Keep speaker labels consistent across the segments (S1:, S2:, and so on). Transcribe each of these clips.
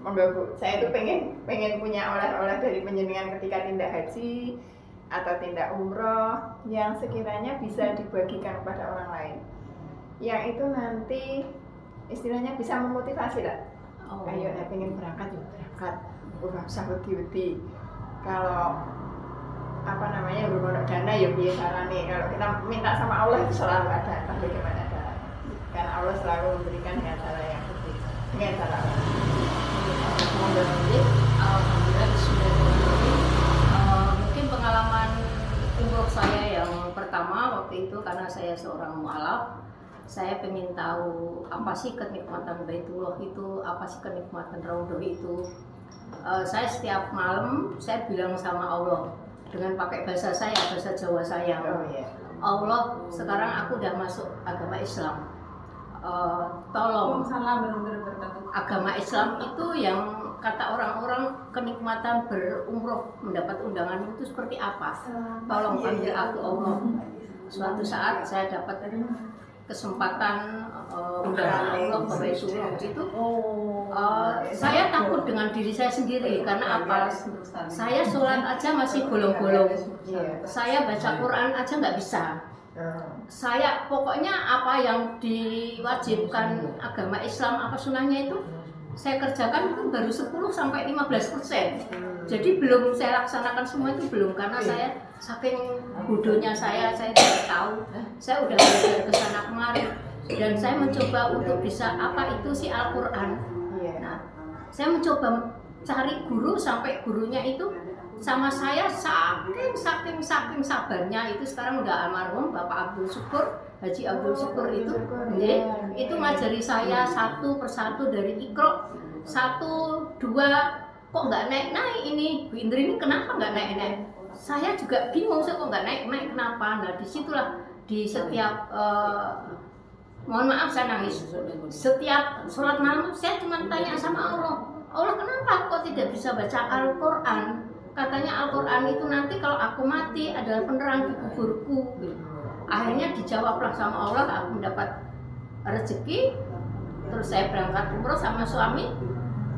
S1: Monggo Bu, saya itu pengen punya oleh-oleh dari panjenengan ketika tindak haji atau tindak umroh yang sekiranya bisa dibagikan kepada orang lain. Yang itu nanti istilahnya bisa memotivasi lah. Ayo nek pengen berangkat ya berangkat. Ora usah wedi-wedi. Kalau apa namanya bermodal dana ya biaya carane. Kalau kita minta sama Allah itu selalu ada, entah bagaimana caranya. Karena Allah selalu memberikan dengan cara yang berbeda, dengan cara
S2: Alhamdulillah sudah mungkin pengalaman umroh saya yang pertama waktu itu karena saya seorang mualaf, saya pengen tahu apa sih kenikmatan Baitullah itu, apa sih kenikmatan Raudhah itu. Saya setiap malam saya bilang sama Allah dengan pakai bahasa saya, bahasa Jawa saya. Allah, sekarang aku udah masuk agama Islam. Tolong agama Islam itu yang kata orang-orang kenikmatan berumroh mendapat undangan itu seperti apa? Tolong panggil aku Allah. Suatu saat saya dapat kesempatan undangan Allah ke Baitullah itu. Saya takut dengan diri saya sendiri karena apa? Saya sholat aja masih bolong-bolong. Saya baca Quran aja nggak bisa. Saya pokoknya apa yang diwajibkan agama Islam apa sunnahnya itu saya kerjakan itu baru 10-15%. Jadi belum saya laksanakan semua itu belum karena saya saking bodohnya saya tidak tahu. Saya udah belajar ke sana kemarin dan saya mencoba untuk bisa apa itu sih Al-Qur'an. Nah, saya mencoba cari guru sampai gurunya itu sama saya saking sabarnya itu sekarang udah almarhum Bapak Abdul Syukur, Haji Abdul Syukur itu ngajari saya satu persatu dari Iqra 1, 2 kok nggak naik ini Bu Indri ini kenapa nggak naik? Saya juga bingung saya kok nggak naik kenapa? Nah disitulah di setiap mohon maaf saya nangis setiap sholat malam saya cuma tanya sama Allah kenapa kok tidak bisa baca Al-Quran? Katanya Al-Quran itu nanti kalau aku mati adalah penerang di kuburku. Akhirnya dijawablah sama Allah, aku mendapat rezeki. Terus saya berangkat umroh sama suami.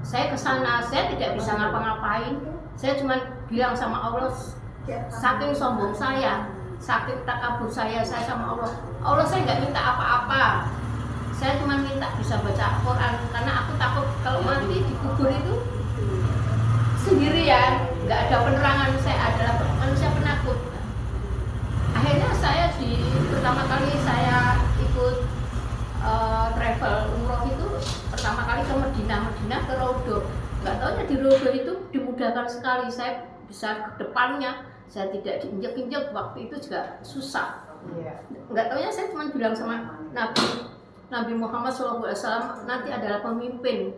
S2: Saya ke sana, saya tidak bisa ngapa-ngapain. Saya cuma bilang sama Allah, saking sombong saya, saking takabur saya sama Allah saya nggak minta apa-apa. Saya cuma minta bisa baca Al-Quran karena aku takut kalau mati di kubur itu sendirian, nggak ada penerangan. Saya adalah manusia penakut. Akhirnya saya pertama kali saya ikut travel umroh itu pertama kali ke Madinah ke Raudhah. Nggak taunya di Raudhah itu dimudahkan sekali. Saya bisa ke depannya, saya tidak diinjek-injek. Waktu itu juga susah. Nggak taunya saya cuma bilang sama Nabi Muhammad SAW nanti adalah pemimpin.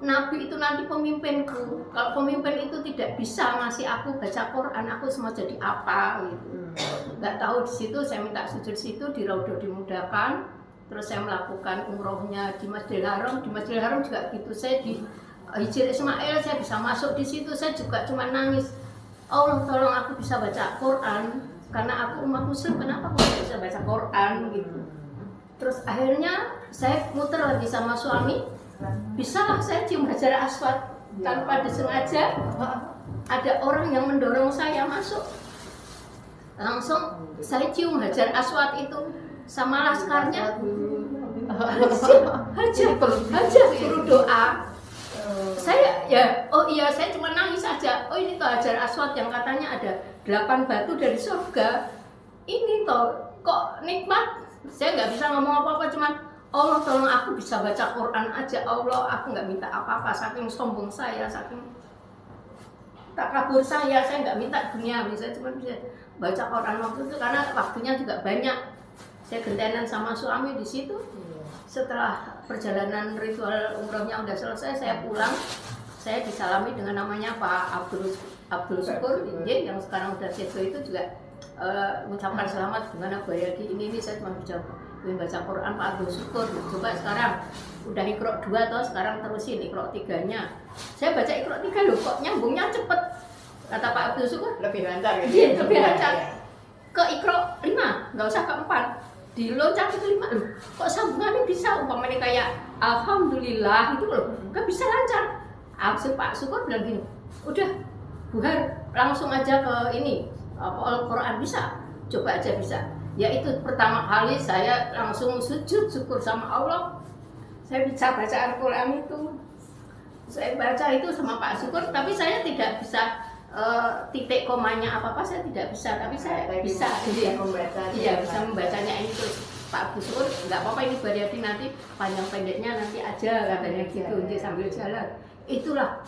S2: Nabi itu nanti pemimpinku. Kalau pemimpin itu tidak bisa ngasih aku baca Quran, aku semua jadi apa gitu. Nggak tahu di situ saya minta sujud situ di Raudhah dimudahkan. Terus saya melakukan umrohnya di Masjidil Haram. Di Masjidil Haram juga gitu. Saya di Hijr Ismail saya bisa masuk di situ. Saya juga cuma nangis. Allah tolong aku bisa baca Quran karena aku umat Muslim. Kenapa aku tidak bisa baca Quran gitu. Terus akhirnya saya muter lagi sama suami. Bisalah saya cium Hajar Aswad tanpa disengaja ada orang yang mendorong saya masuk, langsung saya cium Hajar Aswad itu sama laskarnya Hajar suruh doa. Saya saya cuma nangis aja. Ini toh Hajar Aswad yang katanya ada 8 batu dari surga. Ini toh kok nikmat. Saya nggak bisa ngomong apa-apa, cuman Allah tolong aku bisa baca Quran aja. Allah, aku nggak minta apa-apa. Saking sombong saya, saking takabur saya nggak minta dunia. Saya cuma bisa baca Quran waktu itu karena waktunya juga banyak. Saya gentenan sama suami di situ. Setelah perjalanan ritual umrohnya udah selesai, saya pulang. Saya disalami dengan namanya Pak Abdul Syukur, yang sekarang udah sedo itu juga mengucapkan selamat gimana Bu Yadi ini saya cuma bisa baca Quran Pak Abdul Syukur. Coba sekarang udah Iqra 2 toh, sekarang terusin Iqra 3-nya. Saya baca Iqra 3 loh kok nyambungnya cepet. Kata Pak Abdul Syukur lebih lancar gitu. Iya, lebih lancar. Ke Iqra 5, nggak usah ke 4. Diloncat ke 5 loh. Kok sambungannya bisa umpamanya kayak alhamdulillah itu loh, nggak bisa lancar. Pak Syukur bilang gini, udah Bu Har, langsung aja ke ini Al-Quran bisa, coba aja bisa. Ya itu pertama kali saya langsung sujud syukur sama Allah. Saya bisa baca Al-Quran itu. Saya baca itu sama Pak Syukur, tapi saya tidak bisa titik komanya apa saya tidak bisa, tapi saya bisa
S1: membaca.
S2: Iya, bisa membacanya ini terus. Pak Syukur nggak apa-apa, ini Baryati nanti panjang pendeknya nanti aja katanya gitu, dia sambil jalan. Itulah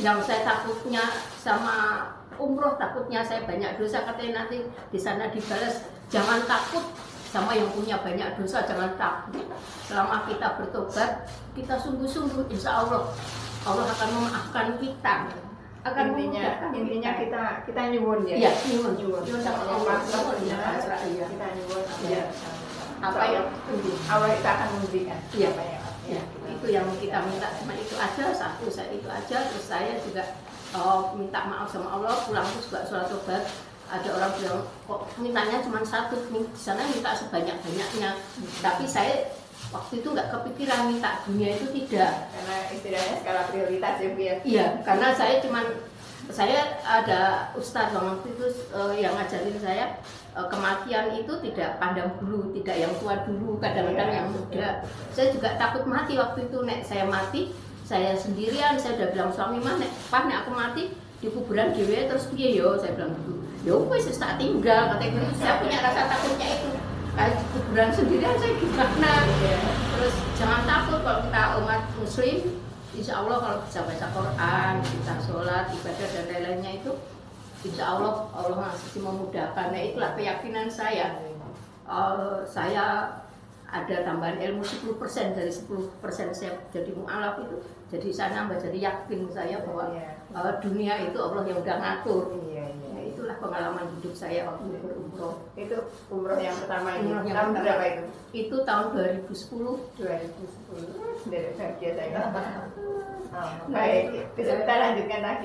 S2: yang saya takutnya sama umroh, takutnya saya banyak dosa, katanya nanti di sana dibalas. Jangan takut sama yang punya banyak dosa, jangan takut. Selama kita bertobat, kita sungguh-sungguh, insya Allah Allah akan memaafkan kita.
S1: Intinya kita nyuwun ya.
S2: Iya, nyuwun
S1: sama Allah. Kita nyuwun
S2: apa yang
S1: Allah itu akan memberikan.
S2: Iya, itu yang kita minta, cuma itu aja, satu saya itu aja. Terus saya juga minta maaf sama Allah, pulang terus juga sholat tobat. Ada orang bilang kok mintanya cuma satu, di sana minta sebanyak-banyaknya. Tapi saya waktu itu nggak kepikiran minta dunia itu, tidak.
S1: Karena istilahnya skala prioritas ya Bu ya.
S2: Iya, karena saya ada ustadz waktu itu yang ngajarin saya kematian itu tidak pandang bulu, tidak yang tua dulu, kadang-kadang yang muda. Saya juga takut mati waktu itu, nek saya mati, saya sendirian, saya udah bilang suami mah nek aku mati di kuburan dewe terus piye yo, saya bilang gitu. Yo wis tak tinggal, katanya gitu. Saya punya rasa takutnya itu. Kayak kuburan sendirian saya gimana? Terus jangan takut kalau kita umat muslim, insya Allah kalau bisa baca Quran, bisa sholat, ibadah dan lain-lainnya itu, insya Allah Allah masih memudahkan. Nah itulah keyakinan saya. Saya ada tambahan ilmu 10%, dari 10% saya jadi mu'alaf itu. Jadi saya nambah, jadi yakin saya bahwa dunia itu Allah yang udah ngatur. Nah, itulah pengalaman hidup saya waktu berumroh.
S1: Itu umroh yang pertama ini.
S2: Tahun
S1: berapa itu?
S2: Itu tahun 2010.
S1: 2010. Dari bahagia saya. Baik, bisa kita lanjutkan lagi.